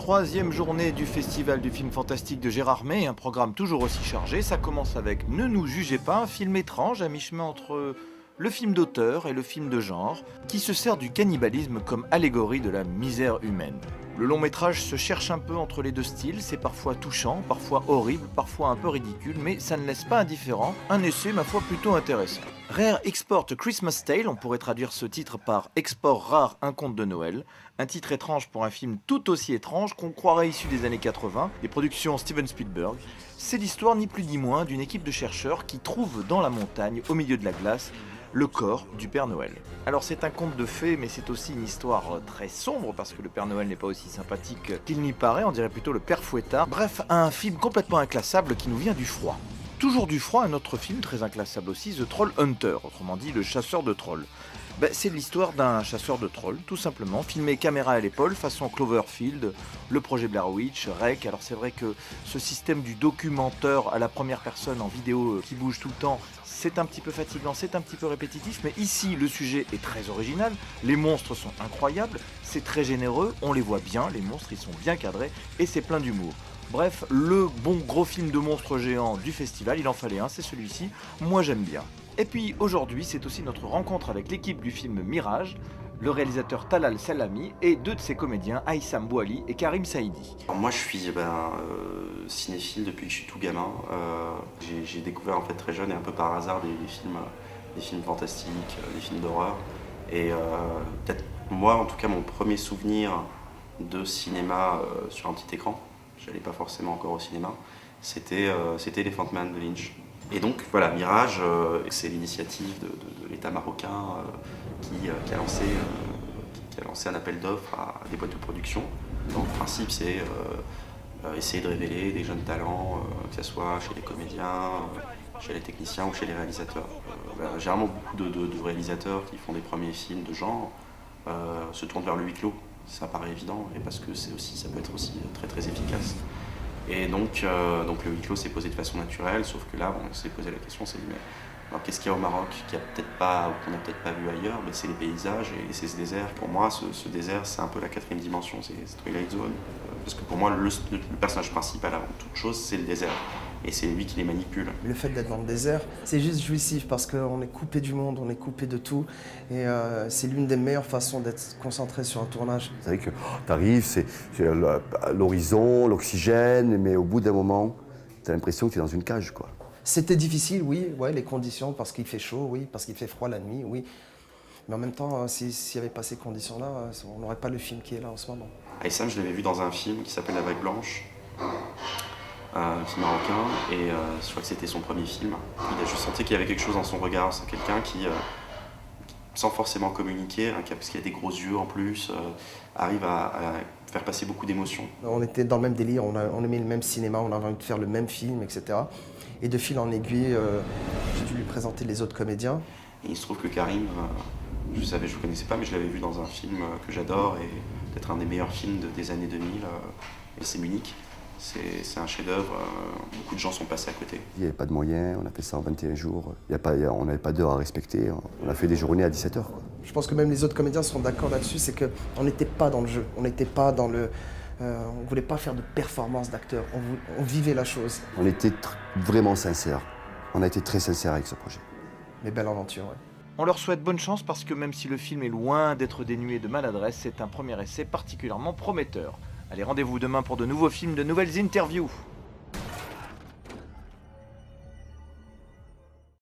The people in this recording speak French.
Troisième journée du Festival du film fantastique de Gérardmer, un programme toujours aussi chargé. Ça commence avec Ne nous jugez pas, un film étrange à mi-chemin entre le film d'auteur et le film de genre, qui se sert du cannibalisme comme allégorie de la misère humaine. Le long métrage se cherche un peu entre les deux styles, c'est parfois touchant, parfois horrible, parfois un peu ridicule, mais ça ne laisse pas indifférent, un essai ma foi plutôt intéressant. Rare Export A Christmas Tale, on pourrait traduire ce titre par Export rare, un conte de Noël, un titre étrange pour un film tout aussi étrange qu'on croirait issu des années 80, des productions Steven Spielberg. C'est l'histoire ni plus ni moins d'une équipe de chercheurs qui trouve dans la montagne, au milieu de la glace, le corps du Père Noël. Alors c'est un conte de fées, mais c'est aussi une histoire très sombre, parce que le Père Noël n'est pas aussi sympathique qu'il n'y paraît, on dirait plutôt le Père Fouettard. Bref, un film complètement inclassable qui nous vient du froid. Toujours du froid, un autre film très inclassable aussi, The Troll Hunter, autrement dit le chasseur de trolls. C'est l'histoire d'un chasseur de trolls, tout simplement, filmé caméra à l'épaule, façon Cloverfield, le projet Blair Witch, Rec. Alors c'est vrai que ce système du documenteur à la première personne en vidéo qui bouge tout le temps, c'est un petit peu fatigant, c'est un petit peu répétitif, mais ici le sujet est très original, les monstres sont incroyables, c'est très généreux, on les voit bien, les monstres ils sont bien cadrés, et c'est plein d'humour. Bref, le bon gros film de monstres géants du festival, il en fallait un, c'est celui-ci, moi j'aime bien. Et puis aujourd'hui, c'est aussi notre rencontre avec l'équipe du film Mirage, le réalisateur Talal Salami et deux de ses comédiens, Aïssam Bouali et Karim Saïdi. Alors moi je suis cinéphile depuis que je suis tout gamin. J'ai découvert en fait très jeune et un peu par hasard des films fantastiques, des films d'horreur. Et peut-être moi en tout cas mon premier souvenir de cinéma sur un petit écran, j'allais pas forcément encore au cinéma, c'était Elephant Man de Lynch. Et donc voilà, Mirage, c'est l'initiative de l'État marocain qui a lancé un appel d'offres à des boîtes de production. Donc le principe c'est essayer de révéler des jeunes talents, que ce soit chez les comédiens, chez les techniciens ou chez les réalisateurs. Généralement beaucoup de réalisateurs qui font des premiers films de genre se tournent vers le huis clos. Ça paraît évident, et parce que ça peut être aussi très très efficace. Et donc le huis clos s'est posé de façon naturelle, sauf que là, on s'est posé la question, on s'est dit, mais alors qu'est-ce qu'il y a au Maroc qu'on n'a peut-être pas vu ailleurs? C'est les paysages et c'est ce désert. Pour moi, ce désert, c'est un peu la quatrième dimension, c'est Twilight Zone. Parce que pour moi, le personnage principal, avant toute chose, c'est le désert. Et c'est lui qui les manipule. Le fait d'être dans le désert, c'est juste jouissif parce qu'on est coupé du monde, on est coupé de tout. Et c'est l'une des meilleures façons d'être concentré sur un tournage. C'est vrai que t'arrives, c'est l'horizon, l'oxygène, mais au bout d'un moment, t'as l'impression que t'es dans une cage, quoi. C'était difficile, oui, ouais, les conditions, parce qu'il fait chaud, oui, parce qu'il fait froid la nuit, oui. Mais en même temps, s'il n'y avait pas ces conditions-là, on n'aurait pas le film qui est là en ce moment. Aïssam, je l'avais vu dans un film qui s'appelle La Vague Blanche. Un film marocain, et je crois que c'était son premier film. Je sentais qu'il y avait quelque chose dans son regard. C'est quelqu'un qui, sans forcément communiquer, parce qu'il a des gros yeux en plus, arrive à faire passer beaucoup d'émotions. On était dans le même délire, on aimait le même cinéma, on avait envie de faire le même film, etc. Et de fil en aiguille, j'ai dû lui présenter les autres comédiens. Et il se trouve que Karim, je le connaissais pas, mais je l'avais vu dans un film que j'adore, et peut-être un des meilleurs films des années 2000, et c'est Munich. C'est un chef-d'œuvre, beaucoup de gens sont passés à côté. Il n'y avait pas de moyens, on a fait ça en 21 jours, on n'avait pas d'heure à respecter, on a fait des journées à 17h. Je pense que même les autres comédiens sont d'accord là-dessus, c'est qu'on n'était pas dans le jeu, on n'était pas dans le... on voulait pas faire de performance d'acteur, on vivait la chose. On était vraiment sincères, on a été très sincères avec ce projet. Mais belle aventure, ouais. On leur souhaite bonne chance parce que même si le film est loin d'être dénué de maladresse, c'est un premier essai particulièrement prometteur. Allez, rendez-vous demain pour de nouveaux films, de nouvelles interviews.